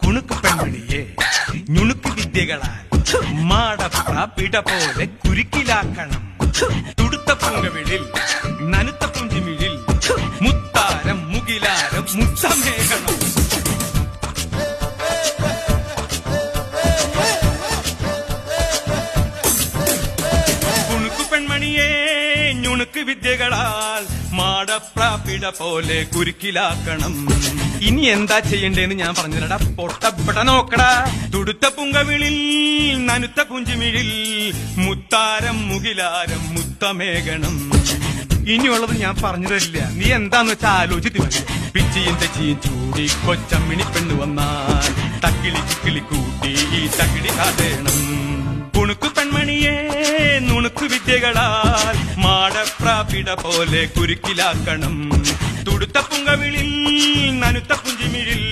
കുണുക്ക് പെൺമണിയെ ഞുണുക്ക് വിദ്യകളാൽ മാടപ്പ പിട പോലെ കുരുക്കിലാക്കണം. തുടുത്ത പൂങ്കവിളിൽ നനുത്ത പുഞ്ചിമിഴിൽ മുത്താരം മുകിലാരം മുത്തമേകണം. കുണുക്ക് പെൺമണിയെ ഞുണുക്ക് വിദ്യകളാൽ മാടപ്രാപിട പോലെ കുരുക്കിലാക്കണം. ഇനി എന്താ ചെയ്യണ്ടേന്ന് ഞാൻ പറഞ്ഞില്ലടാ, പൊട്ടപ്പെട്ട നോക്കടാ. തുടുത്ത പുങ്കവിളിൽ നനുത്ത കുഞ്ചിമിഴിൽ മുത്താരം മുകിലാരം മുത്തമേകണം. ഇനിയുള്ളത് ഞാൻ പറഞ്ഞു തരില്ല, നീ എന്താന്ന് വെച്ചാ ആലോചിച്ച് മതി. പിച്ചിയും തെച്ചിയും ചൂടി കൊച്ചമ്മിണി പെണ്ണ് വന്നാൽ തക്കിളി ചിക്കിളി കൂട്ടി ഈ തകിടി കാതേണം. കുണുക്കു പെൺമണിയെ നുണുക്കു വിദ്യകളാൽ മാടപ്രാപിട പോലെ കുരുക്കിലാക്കണം. തുടുത്ത പുങ്കവിളിൽ നനുത്ത പുഞ്ചിമിഴിൽ